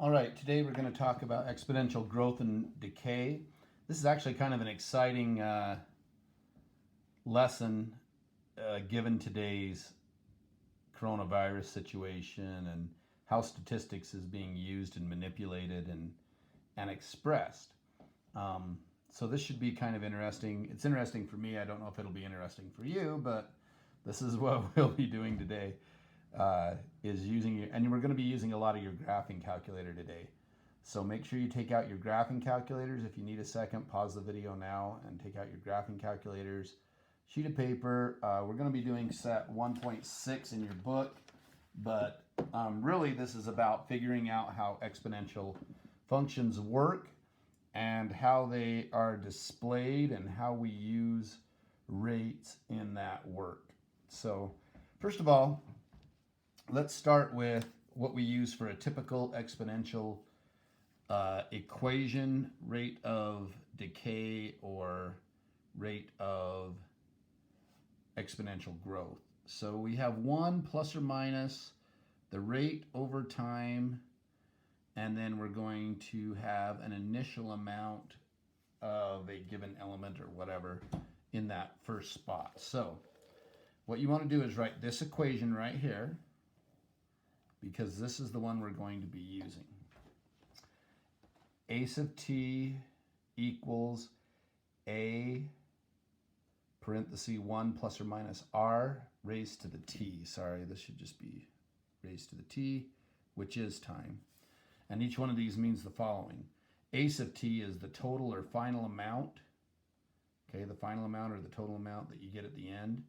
All right, today we're going to talk about exponential growth and decay. This is actually kind of an exciting lesson given today's coronavirus situation and how statistics is being used and manipulated and expressed. So this should be kind of interesting. It's interesting for me. I don't know if it'll be interesting for you, but this is what we'll be doing today. Is using your, and we're going to be using a lot of your graphing calculator today. So make sure you take out your graphing calculators. If you need a second, pause the video now and take out your graphing calculators. Sheet of paper. We're going to be doing set 1.6 in your book, but really this is about figuring out how exponential functions work and how they are displayed and how we use rates in that work. So first of all, let's start with what we use for a typical exponential equation, rate of decay or rate of exponential growth. So we have 1 plus or minus the rate over time, and then we're going to have an initial amount of a given element or whatever in that first spot. So what you want to do is write this equation right here, because this is the one we're going to be using. A sub t equals a parenthesis 1 plus or minus r raised to the t. Sorry, this should just be raised to the t, which is time. And each one of these means the following. A sub t is the total or final amount, okay, the final amount or the total amount that you get at the end.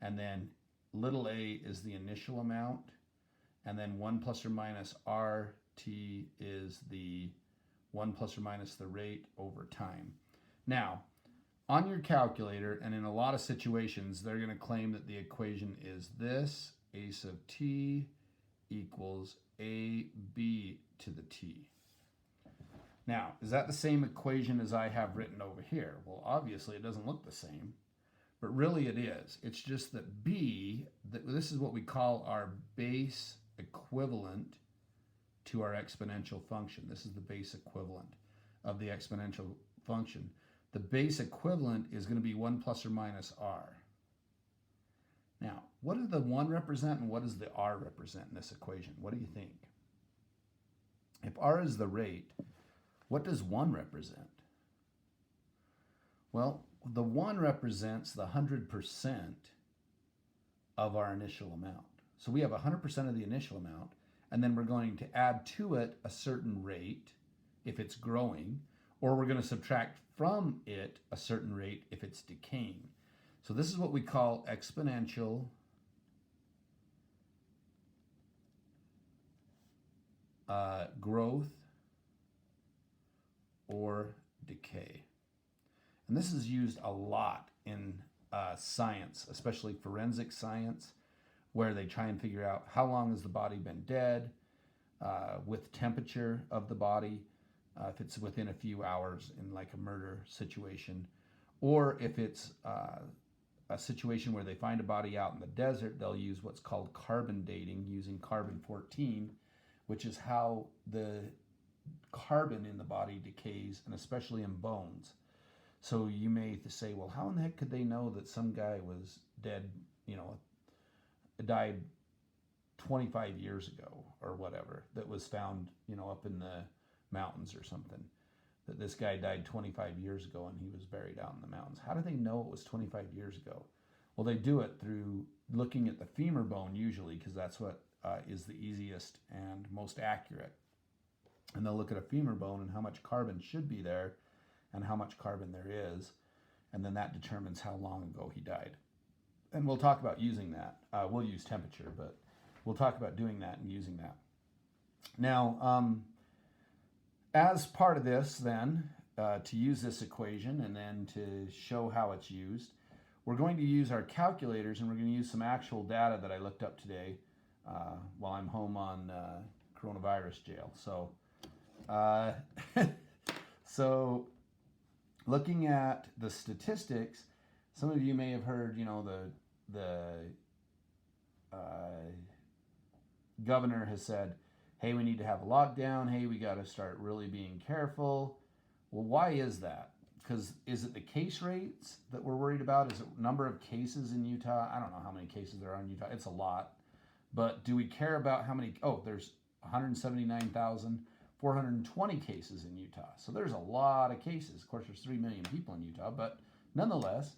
And then little a is the initial amount. And then 1 plus or minus RT is the 1 plus or minus the rate over time. Now, on your calculator, and in a lot of situations, they're going to claim that the equation is this, a sub t equals AB to the t. Now, is that the same equation as I have written over here? Well, obviously it doesn't look the same, but really it is. It's just that B, this is what we call our base equivalent to our exponential function. This is the base equivalent of the exponential function. The base equivalent is going to be 1 plus or minus r. Now, what does the 1 represent and what does the r represent in this equation? What do you think? If r is the rate, what does 1 represent? Well, the 1 represents the 100% of our initial amount. So we have 100% of the initial amount, and then we're going to add to it a certain rate if it's growing, or we're going to subtract from it a certain rate if it's decaying. So this is what we call exponential growth or decay. And this is used a lot in science, especially forensic science, where they try and figure out how long has the body been dead, with temperature of the body, if it's within a few hours in like a murder situation, or if it's a situation where they find a body out in the desert, they'll use what's called carbon dating using carbon-14, which is how the carbon in the body decays, and especially in bones. So you may say, well, how in the heck could they know that some guy was dead, died 25 years ago or whatever, that was found, up in the mountains or something, that this guy died 25 years ago and he was buried out in the mountains? How do they know it was 25 years ago? Well, they do it through looking at the femur bone usually, because that's what is the easiest and most accurate. And they'll look at a femur bone and how much carbon should be there and how much carbon there is, and then that determines how long ago he died. And we'll talk about using that. We'll use temperature, but we'll talk about doing that and using that. Now, as part of this then, to use this equation and then to show how it's used, we're going to use our calculators, and we're going to use some actual data that I looked up today while I'm home on coronavirus jail. So looking at the statistics, some of you may have heard, the governor has said, hey, we need to have a lockdown. Hey, we got to start really being careful. Well, why is that? Because is it the case rates that we're worried about? Is it number of cases in Utah? I don't know how many cases there are in Utah. It's a lot. But do we care about how many? Oh, there's 179,420 cases in Utah. So there's a lot of cases. Of course, there's 3 million people in Utah, but nonetheless,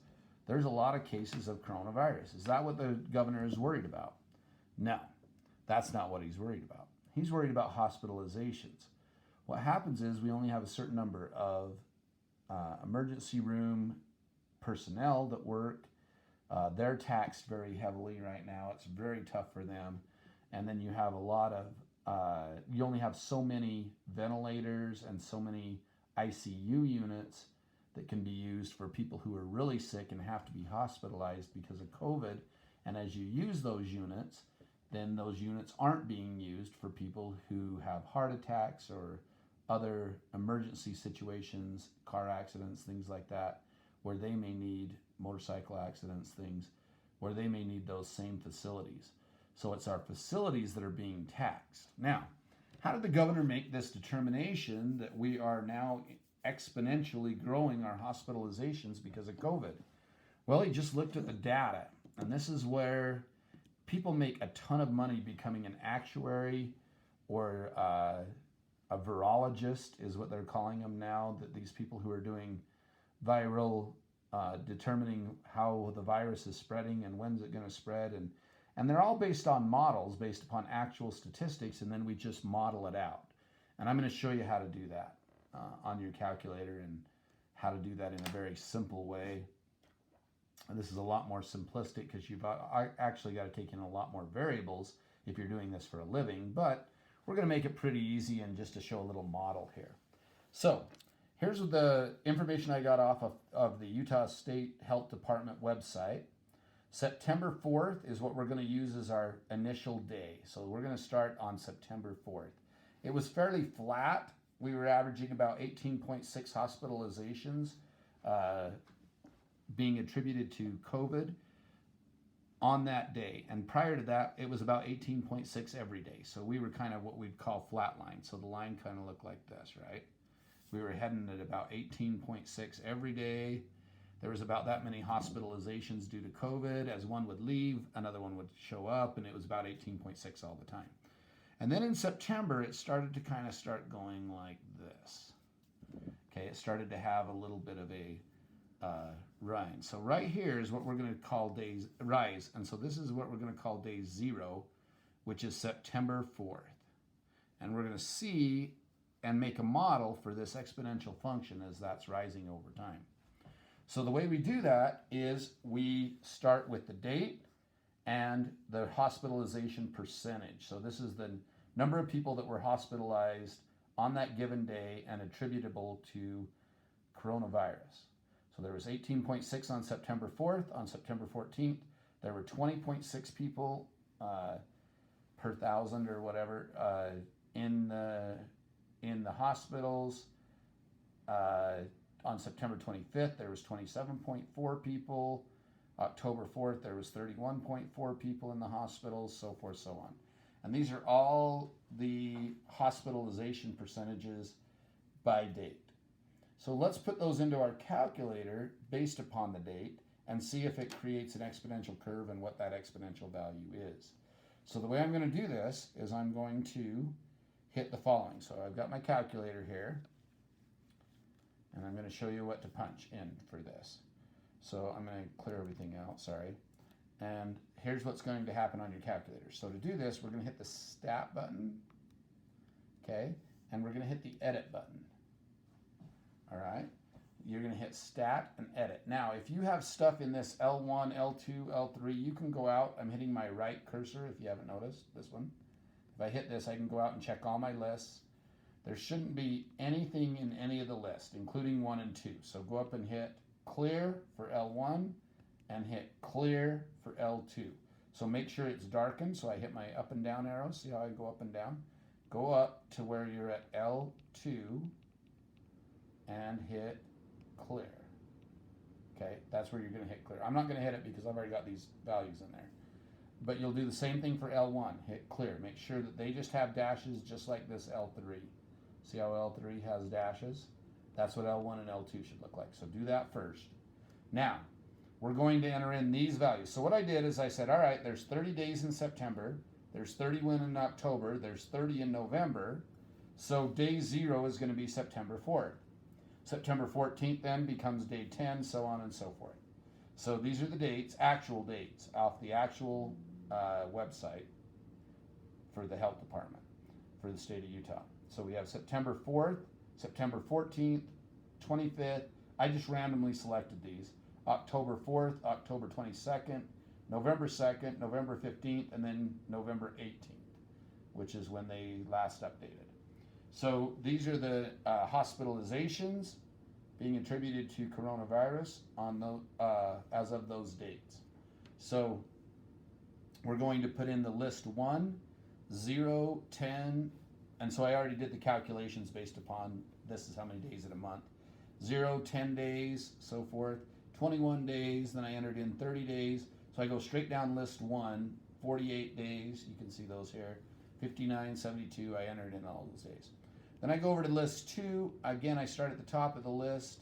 there's a lot of cases of coronavirus. Is that what the governor is worried about? No, that's not what he's worried about. He's worried about hospitalizations. What happens is we only have a certain number of emergency room personnel that work. They're taxed very heavily right now. It's very tough for them. And then you have a lot of, you only have so many ventilators and so many ICU units that can be used for people who are really sick and have to be hospitalized because of COVID. And as you use those units, then those units aren't being used for people who have heart attacks or other emergency situations, car accidents, things like that, where they may need motorcycle accidents, things where they may need those same facilities. So it's our facilities that are being taxed. Now, how did the governor make this determination that we are now exponentially growing our hospitalizations because of COVID? Well, he just looked at the data, and this is where people make a ton of money becoming an actuary or a virologist is what they're calling them now, that these people who are doing viral, determining how the virus is spreading and when's it going to spread. And they're all based on models, based upon actual statistics, and then we just model it out. And I'm going to show you how to do that on your calculator and how to do that in a very simple way. And this is a lot more simplistic because you've actually got to take in a lot more variables if you're doing this for a living, but we're going to make it pretty easy and just to show a little model here. So here's the information I got off of the Utah State Health Department website. September 4th is what we're going to use as our initial day. So we're going to start on September 4th. It was fairly flat. We were averaging about 18.6 hospitalizations being attributed to COVID on that day. And prior to that, it was about 18.6 every day. So we were kind of what we'd call flatline. So the line kind of looked like this, right? We were heading at about 18.6 every day. There was about that many hospitalizations due to COVID. As one would leave, another one would show up, and it was about 18.6 all the time. And then in September, it started to kind of start going like this. Okay, it started to have a little bit of a rise. So right here is what we're going to call days rise. And so this is what we're going to call day 0, which is September 4th. And we're going to see and make a model for this exponential function as that's rising over time. So the way we do that is we start with the date and the hospitalization percentage. So this is the number of people that were hospitalized on that given day and attributable to coronavirus. So there was 18.6 on September 4th. On September 14th, there were 20.6 people per thousand or whatever in the hospitals. On September 25th, there was 27.4 people. October 4th, there was 31.4 people in the hospitals, so forth, so on. And these are all the hospitalization percentages by date. So let's put those into our calculator based upon the date and see if it creates an exponential curve and what that exponential value is. So the way I'm going to do this is I'm going to hit the following. So I've got my calculator here, and I'm going to show you what to punch in for this. So I'm going to clear everything out, sorry. And here's what's going to happen on your calculator. So to do this, we're going to hit the Stat button, okay? And we're going to hit the Edit button. All right, you're going to hit Stat and Edit. Now, if you have stuff in this L1, L2, L3, you can go out. I'm hitting my right cursor if you haven't noticed, this one. If I hit this, I can go out and check all my lists. There shouldn't be anything in any of the lists, including 1 and 2. So go up and hit Clear for L1 and hit Clear for L2. So make sure it's darkened. So I hit my up and down arrow. See how I go up and down? Go up to where you're at L2 and hit Clear. Okay, that's where you're going to hit Clear. I'm not going to hit it because I've already got these values in there. but you'll do the same thing for L1. Hit clear. Make sure that they just have dashes just like this L3. See how L3 has dashes? That's what L1 and L2 should look like. So do that first. Now, we're going to enter in these values. So what I did is I said, all right, there's 30 days in September, there's 31 in October, there's 30 in November, so day 0 is going to be September 4th. September 14th then becomes day 10, so on and so forth. So these are the dates, actual dates, off the actual website for the health department for the state of Utah. So we have September 4th, September 14th, 25th. I just randomly selected these. October 4th, October 22nd, November 2nd, November 15th, and then November 18th, which is when they last updated. So these are the hospitalizations being attributed to coronavirus on the, as of those dates. So we're going to put in the list 1, 0, 10, and so I already did the calculations based upon this is how many days in a month. 0, 10 days, so forth. 21 days, then I entered in 30 days. So I go straight down list 1, 48 days, you can see those here. 59, 72, I entered in all those days. Then I go over to list 2, again I start at the top of the list,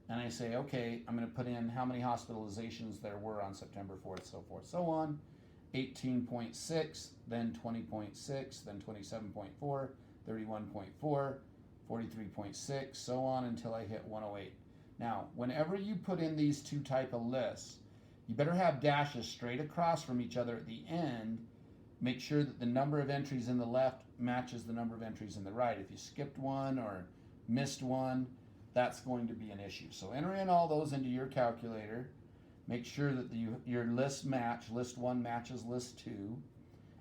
and I say, okay, I'm going to put in how many hospitalizations there were on September 4th, so forth, so on. 18.6, then 20.6, then 27.4, 31.4, 43.6, so on until I hit 108. Now, whenever you put in these two type of lists, you better have dashes straight across from each other at the end. Make sure that the number of entries in the left matches the number of entries in the right. If you skipped one or missed one, that's going to be an issue. So enter in all those into your calculator. Make sure that your lists match. List 1 matches list 2.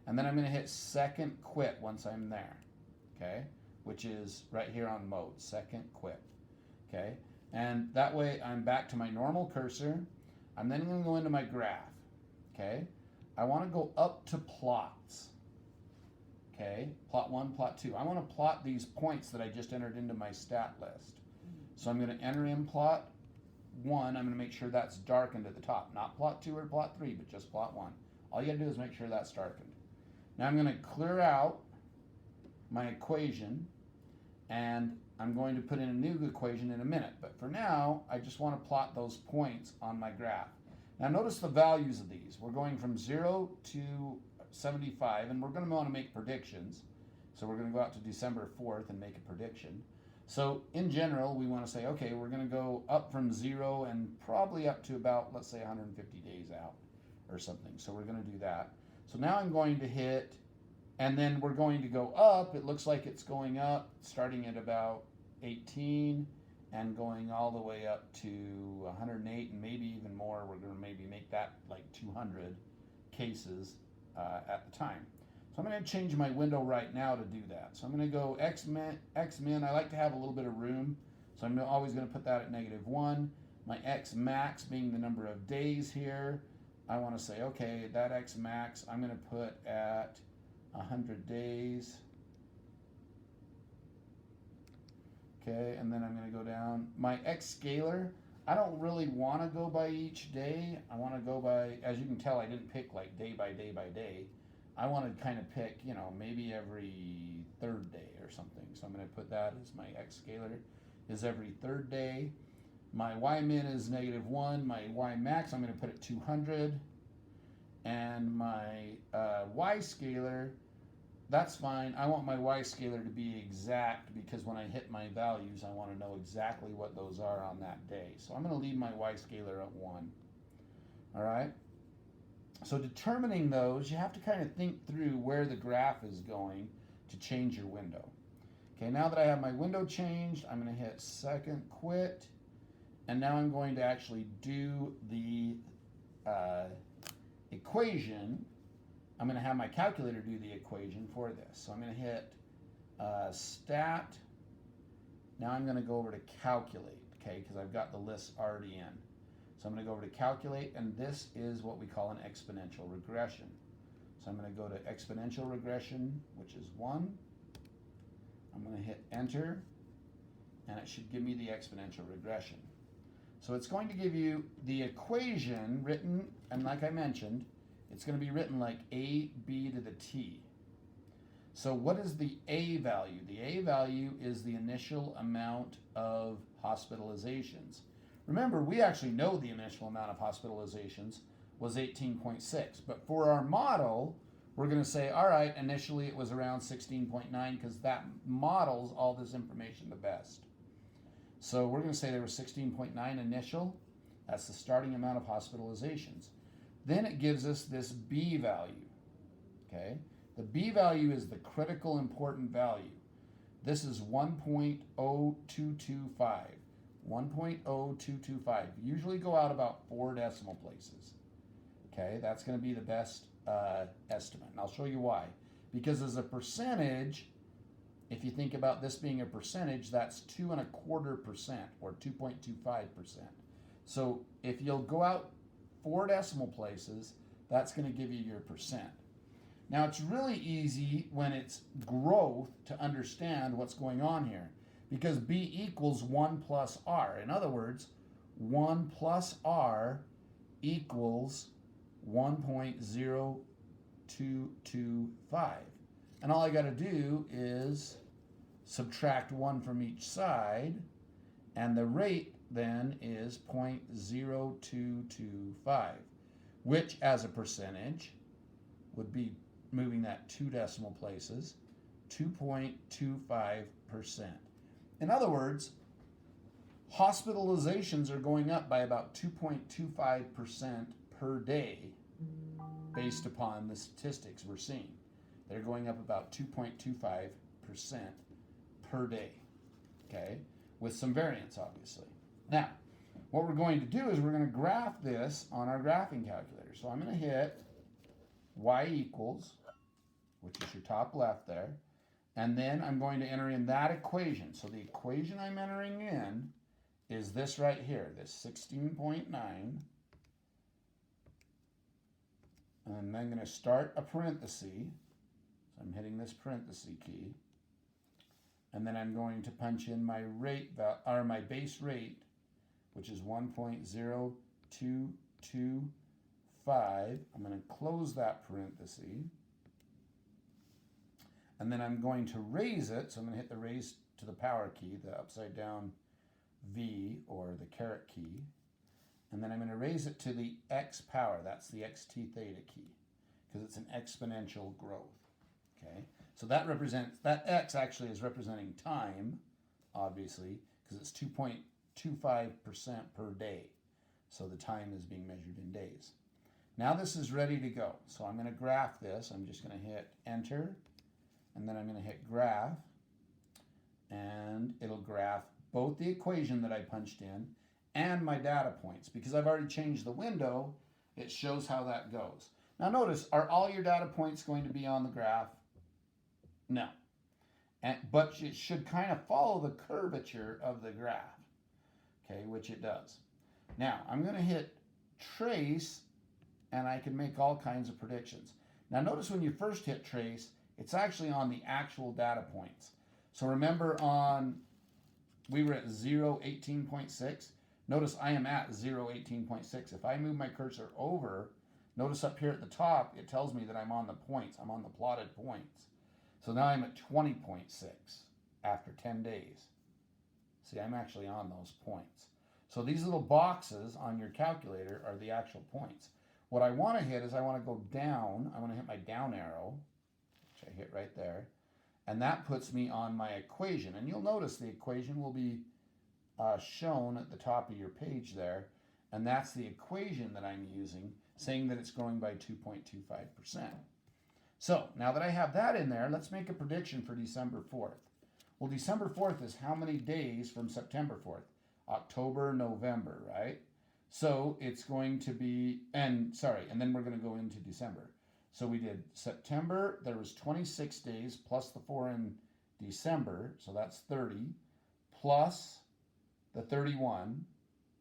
And then I'm going to hit second quit once I'm there, okay? Which is right here on mode, second quit, okay? And that way I'm back to my normal cursor. I'm then going to go into my graph, okay? I want to go up to plots, okay? Plot 1, plot 2. I want to plot these points that I just entered into my stat list. So I'm going to enter in plot 1. I'm going to make sure that's darkened at the top. Not plot 2 or plot 3, but just plot 1. All you got to do is make sure that's darkened. Now I'm going to clear out my equation, and I'm going to put in a new equation in a minute. But for now, I just want to plot those points on my graph. Now notice the values of these. We're going from 0 to 75, and we're going to want to make predictions. So we're going to go out to December 4th and make a prediction. So in general, we want to say, okay, we're going to go up from 0 and probably up to about, let's say, 150 days out or something. So we're going to do that. So now I'm going to hit, and then we're going to go up. It looks like it's going up, starting at about 18 and going all the way up to 108 and maybe even more. We're going to maybe make that like 200 cases at the time. So I'm going to change my window right now to do that. So I'm going to go X-min. I like to have a little bit of room, so I'm always going to put that at -1. My X max being the number of days here. I want to say, okay, that X max I'm going to put at 100 days. Okay, and then I'm going to go down. My X scalar, I don't really want to go by each day. I want to go by, as you can tell, I didn't pick like day by day by day. I want to kind of pick, you know, maybe every third day or something. So I'm going to put that as my X scalar is every third day. My Y min is -1. My Y max, I'm going to put at 200. And my Y scalar, that's fine. I want my Y scalar to be exact because when I hit my values, I want to know exactly what those are on that day. So I'm going to leave my Y scalar at 1. All right. So determining those, you have to kind of think through where the graph is going to change your window. Okay, now that I have my window changed, I'm going to hit second quit. And now I'm going to actually do the equation. I'm going to have my calculator do the equation for this. So I'm going to hit stat. Now I'm going to go over to calculate, okay, because I've got the list already in. So I'm going to go over to calculate, and this is what we call an exponential regression. So I'm going to go to exponential regression, which is 1. I'm going to hit enter, and it should give me the exponential regression. So it's going to give you the equation written, and like I mentioned, It's going to be written like AB to the T. So what is the A value? The A value is the initial amount of hospitalizations. Remember, we actually know the initial amount of hospitalizations was 18.6. But for our model, we're going to say, all right, initially it was around 16.9 because that models all this information the best. So we're going to say there was 16.9 initial. That's the starting amount of hospitalizations. Then it gives us this B value. Okay? The B value is the critical important value. This is 1.0225. 1.0225. Usually go out about 4 decimal places. Okay, that's going to be the best estimate. And I'll show you why. Because as a percentage, if you think about this being a percentage, that's 2.25% or 2.25%. So if you'll go out 4 decimal places, that's going to give you your percent. Now it's really easy when it's growth to understand what's going on here because B equals 1 plus R. In other words, 1 plus R equals 1.0225. And all I got to do is subtract 1 from each side, and the rate then is 0.0225, which as a percentage would be, moving that 2 decimal places, 2.25%. In other words, hospitalizations are going up by about 2.25% per day based upon the statistics we're seeing. They're going up about 2.25% per day, okay, with some variance, obviously. Now, what we're going to do is we're going to graph this on our graphing calculator. So I'm going to hit y equals, which is your top left there, and then I'm going to enter in that equation. So the equation I'm entering in is this right here, this 16.9, and I'm going to start a parenthesis. So I'm hitting this parenthesis key, and then I'm going to punch in my rate, or my base rate, which is 1.0225. I'm going to close that parenthesis, and then I'm going to raise it. So I'm going to hit the raise to the power key, the upside down V or the caret key, and then I'm going to raise it to the x power. That's the xt theta key because it's an exponential growth. Okay, so that represents, that x actually is representing time, obviously, because it's 2.25% per day. So the time is being measured in days. Now this is ready to go. So I'm going to graph this. I'm just going to hit enter, and then I'm going to hit graph, and it'll graph both the equation that I punched in and my data points. Because I've already changed the window, it shows how that goes. Now notice, are all your data points going to be on the graph? No. But it should kind of follow the curvature of the graph, okay, which it does. Now, I'm going to hit trace, and I can make all kinds of predictions. Now notice when you first hit trace, it's actually on the actual data points. So remember we were at 0.18.6. Notice I am at 0.18.6. If I move my cursor over, notice up here at the top, it tells me that I'm on the points. I'm on the plotted points. So now I'm at 20.6 after 10 days. See, I'm actually on those points. So these little boxes on your calculator are the actual points. What I want to hit is I want to go down. I want to hit my down arrow, which I hit right there. And that puts me on my equation. And you'll notice the equation will be shown at the top of your page there. And that's the equation that I'm using, saying that it's growing by 2.25%. So now that I have that in there, let's make a prediction for December 4th. Well, December 4th is how many days from September 4th? October, November, right? So it's going to be, and then we're going to go into December. So we did September, there was 26 days plus the 4 in December, so that's 30, plus the 31,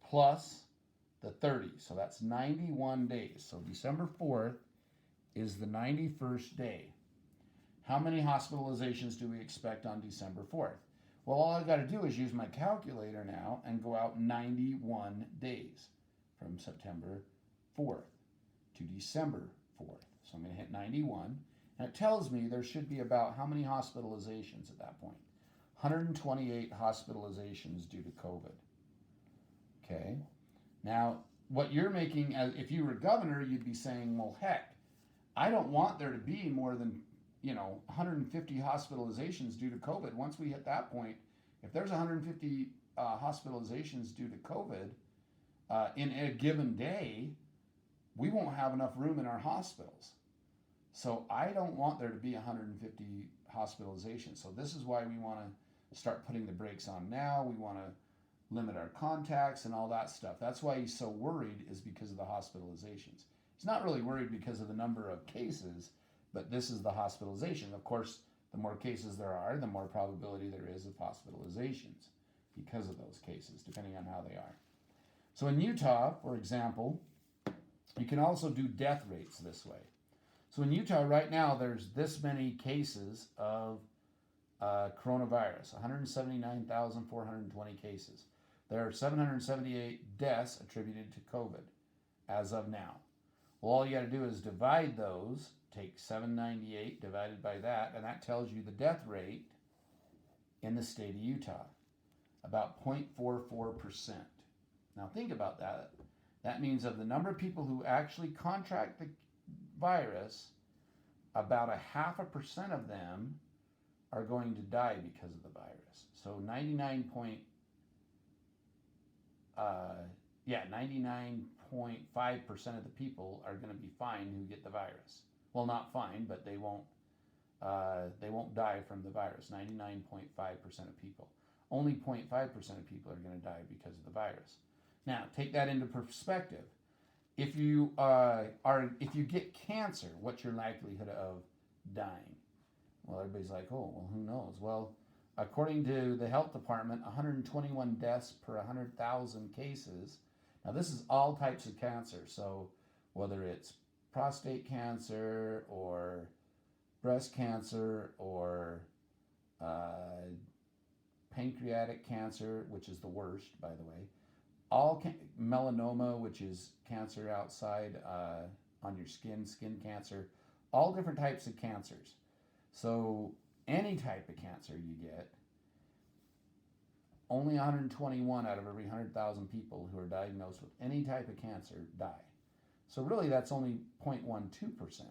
plus the 30. So that's 91 days. So December 4th is the 91st day. How many hospitalizations do we expect on December 4th? Well, all I've got to do is use my calculator now and go out 91 days from September 4th to December So I'm going to hit 91. And it tells me there should be about how many hospitalizations at that point? 128 hospitalizations due to COVID. Okay. Now, what you're making, as if you were governor, you'd be saying, well, heck, I don't want there to be more than 150 hospitalizations due to COVID. Once we hit that point, if there's 150 hospitalizations due to COVID in a given day, we won't have enough room in our hospitals. So I don't want there to be 150 hospitalizations. So this is why we want to start putting the brakes on now. We want to limit our contacts and all that stuff. That's why he's so worried, is because of the hospitalizations. He's not really worried because of the number of cases, but this is the hospitalization. Of course, the more cases there are, the more probability there is of hospitalizations because of those cases, depending on how they are. So in Utah, for example, you can also do death rates this way. So in Utah right now, there's this many cases of coronavirus, 179,420 cases. There are 778 deaths attributed to COVID as of now. Well, all you got to do is divide those, take 798 divided by that, and that tells you the death rate in the state of Utah, about 0.44%. Now think about that. That means of the number of people who actually contract the virus, about 0.5% of them are going to die because of the virus. So 99.5% of the people are going to be fine who get the virus. Well, not fine, but they won't die from the virus. 99.5% of people. Only 0.5% of people are going to die because of the virus. Now, take that into perspective. If you get cancer, what's your likelihood of dying? Well, everybody's like, oh, well, who knows? Well, according to the health department, 121 deaths per 100,000 cases. Now, this is all types of cancer. So whether it's prostate cancer or breast cancer or pancreatic cancer, which is the worst, by the way, melanoma, which is cancer outside on your skin cancer, all different types of cancers. So any type of cancer you get, only 121 out of every 100,000 people who are diagnosed with any type of cancer die. So really that's only 0.12%.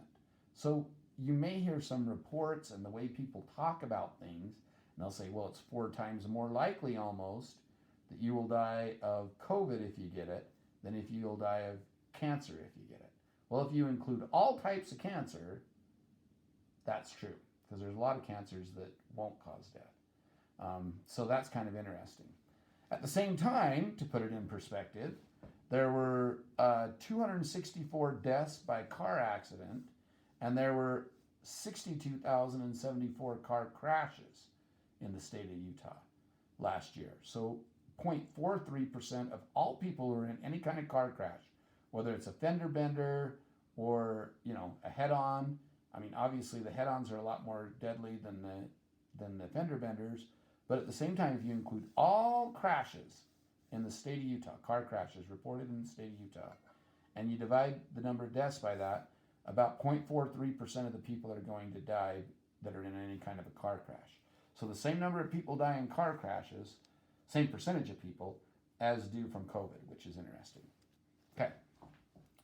So you may hear some reports and the way people talk about things, and they'll say, well, it's 4 times more likely almost that you will die of COVID if you get it than if you'll die of cancer if you get it. Well, if you include all types of cancer, that's true, because there's a lot of cancers that won't cause death. So that's kind of interesting. At the same time, to put it in perspective, there were 264 deaths by car accident, and there were 62,074 car crashes in the state of Utah last year. So 0.43% of all people who are in any kind of car crash, whether it's a fender bender or a head-on. I mean, obviously the head-ons are a lot more deadly than the fender benders, but at the same time, if you include all crashes in the state of Utah, car crashes reported in the state of Utah, and you divide the number of deaths by that, about 0.43% of the people that are going to die that are in any kind of a car crash. So the same number of people die in car crashes, same percentage of people, as do from COVID, which is interesting. Okay,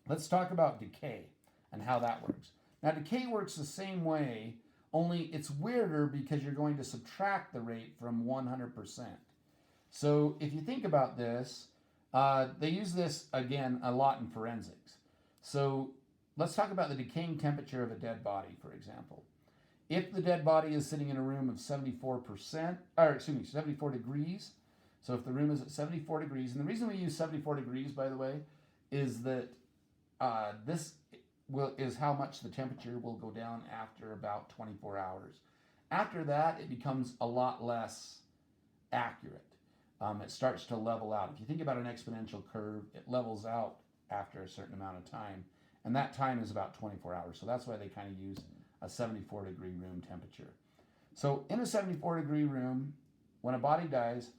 let's talk about decay and how that works. Now, decay works the same way, only it's weirder because you're going to subtract the rate from 100%. So if you think about this, they use this, again, a lot in forensics. So let's talk about the decaying temperature of a dead body, for example. If the dead body is sitting in a room of 74 degrees, so if the room is at 74 degrees, and the reason we use 74 degrees, by the way, is that this is how much the temperature will go down after about 24 hours. After that, it becomes a lot less accurate. It starts to level out. If you think about an exponential curve, it levels out after a certain amount of time, and that time is about 24 hours. So that's why they kind of use a 74 degree room temperature. So in a 74 degree room, when a body dies,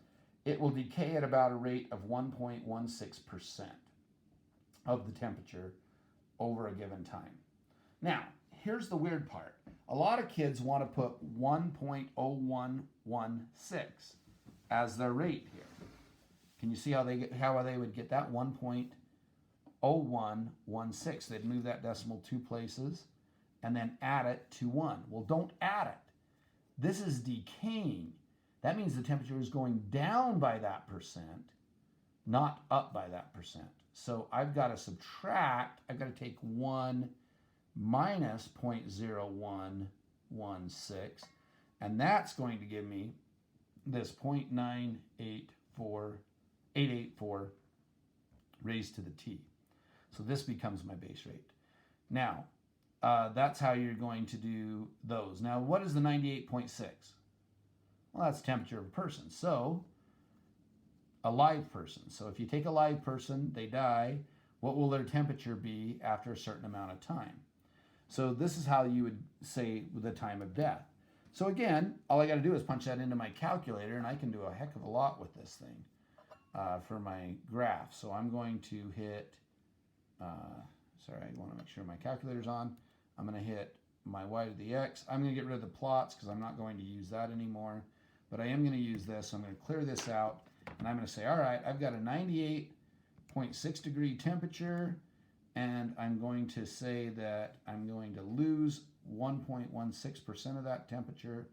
it will decay at about a rate of 1.16% of the temperature over a given time. Now, here's the weird part. A lot of kids want to put 1.0116 as their rate here. Can you see how they would get that? 1.0116. They'd move that decimal 2 places and then add it to 1. Well, don't add it. This is decaying. That means the temperature is going down by that percent, not up by that percent. So I've got to subtract. I've got to take 1 minus 0.0116, and that's going to give me this 0.984884 raised to the t. So this becomes my base rate. Now, that's how you're going to do those. Now, what is the 98.6? Well, that's temperature of a person. So, a live person. So if you take a live person, they die, what will their temperature be after a certain amount of time? So this is how you would say the time of death. So again, all I got to do is punch that into my calculator, and I can do a heck of a lot with this thing for my graph. So I'm going to hit, sorry, I want to make sure my calculator's on. I'm going to hit my y to the x. I'm going to get rid of the plots because I'm not going to use that anymore. But I am going to use this. So I'm going to clear this out. And I'm going to say, all right, I've got a 98.6 degree temperature. And I'm going to say that I'm going to lose 1.16% of that temperature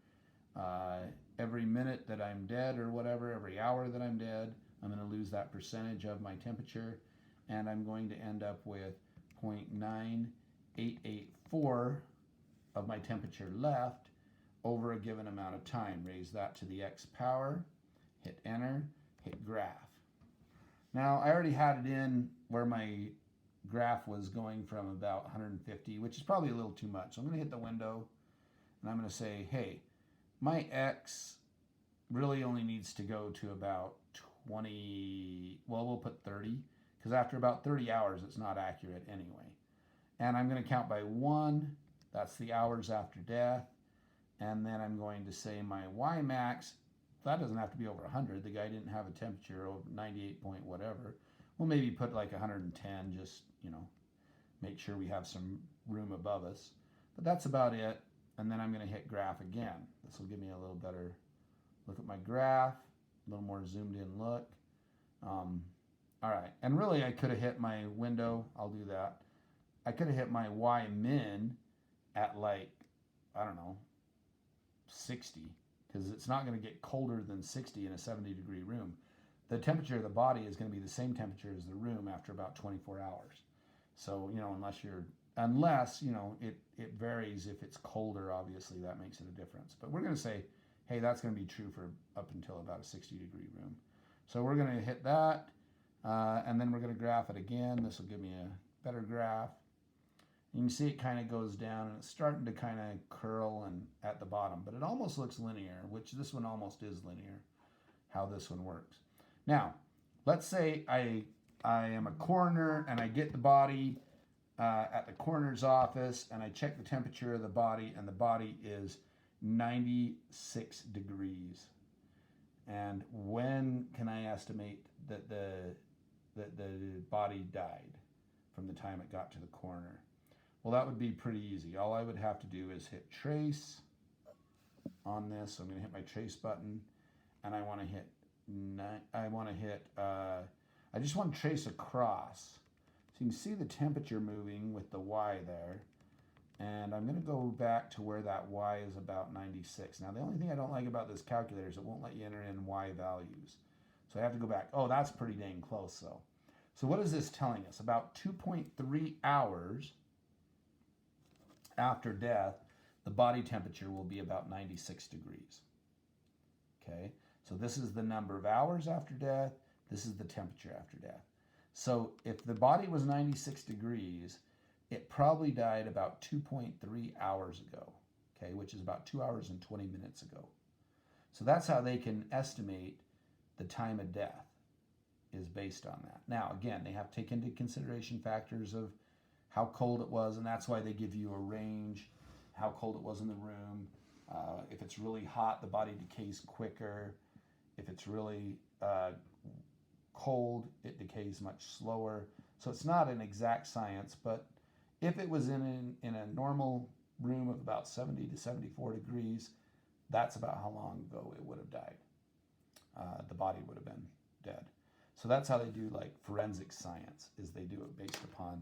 every minute that I'm dead or whatever, every hour that I'm dead. I'm going to lose that percentage of my temperature. And I'm going to end up with 0.9884 of my temperature left over a given amount of time. Raise that to the x power, hit enter, hit graph. Now I already had it in where my graph was going from about 150, which is probably a little too much. So I'm going to hit the window and I'm going to say, hey, my x really only needs to go to about 20, well, we'll put 30, because after about 30 hours, it's not accurate anyway. And I'm going to count by 1. That's the hours after death. And then I'm going to say my y max, that doesn't have to be over 100. The guy didn't have a temperature over 98 point whatever. We'll maybe put like 110, just, make sure we have some room above us. But that's about it. And then I'm going to hit graph again. This will give me a little better look at my graph, a little more zoomed in look. All right. And really, I could have hit my window. I'll do that. I could have hit my y min at like, I don't know, 60, because it's not going to get colder than 60 in a 70-degree room. The temperature of the body is going to be the same temperature as the room after about 24 hours. So, unless it varies. If it's colder, obviously that makes it a difference. But we're going to say, hey, that's going to be true for up until about a 60-degree room. So we're going to hit that, and then we're going to graph it again. This will give me a better graph. You can see it kind of goes down, and it's starting to kind of curl and at the bottom, but it almost looks linear, which this one almost is linear, how this one works. Now, let's say I am a coroner and I get the body at the coroner's office, and I check the temperature of the body, and the body is 96 degrees. And when can I estimate that the body died from the time it got to the coroner? Well, that would be pretty easy. All I would have to do is hit trace on this. So I'm going to hit my trace button, and I want to hit, I just want to trace across. So you can see the temperature moving with the Y there. And I'm going to go back to where that Y is about 96. Now, the only thing I don't like about this calculator is it won't let you enter in Y values. So I have to go back. Oh, that's pretty dang close, though. So what is this telling us? About 2.3 hours after death, the body temperature will be about 96 degrees. Okay, so this is the number of hours after death. This is the temperature after death. So if the body was 96 degrees, it probably died about 2.3 hours ago, okay, which is about 2 hours and 20 minutes ago. So that's how they can estimate the time of death, is based on that. Now, again, they have to take into consideration factors of how cold it was, and that's why they give you a range, how cold it was in the room. If it's really hot, the body decays quicker. If it's really cold, it decays much slower. So it's not an exact science, but If it was in a normal room of about 70 to 74 degrees, that's about how long ago it would have died. The body would have been dead. So that's how they do like forensic science, is they do it based upon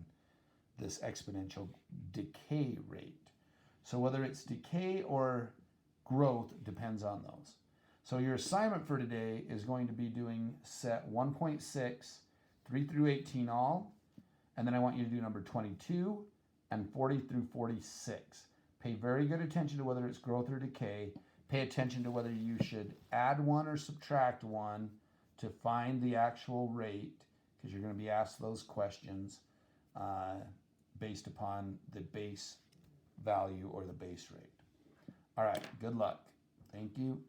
this exponential decay rate. So whether it's decay or growth depends on those. So your assignment for today is going to be doing set 1.6, 3 through 18 all, and then I want you to do number 22 and 40 through 46. Pay very good attention to whether it's growth or decay. Pay attention to whether you should add one or subtract one to find the actual rate, because you're going to be asked those questions based upon the base value or the base rate. All right, good luck. Thank you.